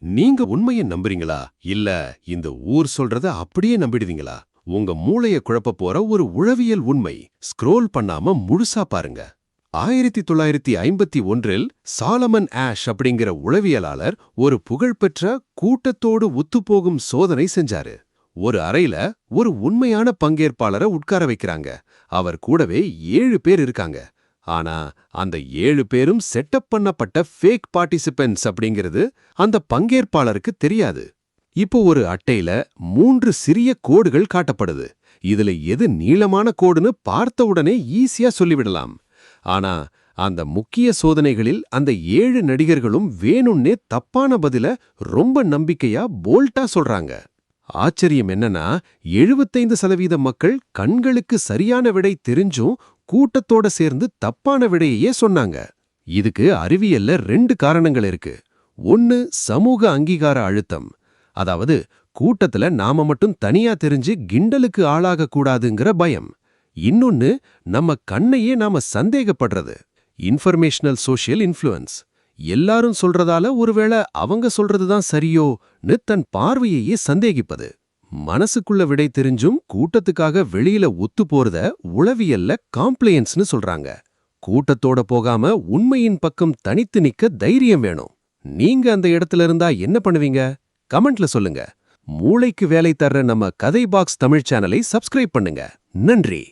நீங்க உண்மையை நம்புறீங்களா இல்ல இந்த ஊர் சொல்றத அப்படியே நம்பிடுவீங்களா? உங்க மூளைய குழப்ப போற ஒரு உளவியல் உண்மை. ஸ்க்ரோல் பண்ணாம முழுசா பாருங்க. 1951 சாலமன் ஆஷ் அப்படிங்கிற உளவியலாளர் ஒரு புகழ்பெற்ற கூட்டத்தோடு ஒத்துப்போகும் சோதனை செஞ்சாரு. ஒரு அறையில ஒரு உண்மையான பங்கேற்பாளரை உட்கார வைக்கிறாங்க. அவர் கூடவே 7 பேர் இருக்காங்க. ஆனா அந்த 7 பேரும் செட்டப் பண்ணப்பட்ட ஃபேக் பார்ட்டிசிபென்ட்ஸ் அப்படிங்கிறது அந்த பங்கேற்பாளருக்கு தெரியாது. இப்போ ஒரு அட்டையில 3 சிறிய கோடுகள் காட்டப்படுது. இதுல எது நீளமான கோடுன்னு பார்த்த உடனே ஈஸியா சொல்லிவிடலாம். ஆனா அந்த முக்கிய சோதனைகளில் அந்த 7 நடிகர்களும் வேணும்னே தப்பான பதில ரொம்ப நம்பிக்கையா போல்ட்டா சொல்றாங்க. ஆச்சரியம் என்னன்னா 75% மக்கள் கண்களுக்கு சரியான விடை தெரிஞ்சும் கூட்டத்தோட சேர்ந்து தப்பான விடையையே சொன்னாங்க. இதுக்கு அறிவியல்ல 2 காரணங்கள் இருக்கு. ஒன்னு சமூக அங்கீகார அழுத்தம். அதாவது கூட்டத்துல நாம மட்டும் தனியா தெரிஞ்சு கிண்டலுக்கு ஆளாக கூடாதுங்கிற பயம். இன்னொன்னு நம்ம கண்ணையே நாம சந்தேகப்படுறது. Informational social influence. எல்லாரும் சொல்றதால ஒருவேளை அவங்க சொல்றதுதான் சரியோன்னு தன் பார்வையையே சந்தேகிப்பது. மனசுக்குள்ள விடை தெரிஞ்சும் கூட்டத்துக்காக வெளியில ஒத்து போறத உளவியல்ல காம்ப்ளையன்ஸ்னு சொல்றாங்க. கூட்டத்தோட போகாம உண்மையின் பக்கம் தனித்து நிக்க தைரியம் வேணும். நீங்க அந்த இடத்துல இருந்தா என்ன பண்ணுவீங்க? கமெண்ட்ல சொல்லுங்க. மூளைக்கு வேலை தர்ற நம்ம கதை பாக்ஸ் தமிழ் சேனலை சப்ஸ்கிரைப் பண்ணுங்க. நன்றி.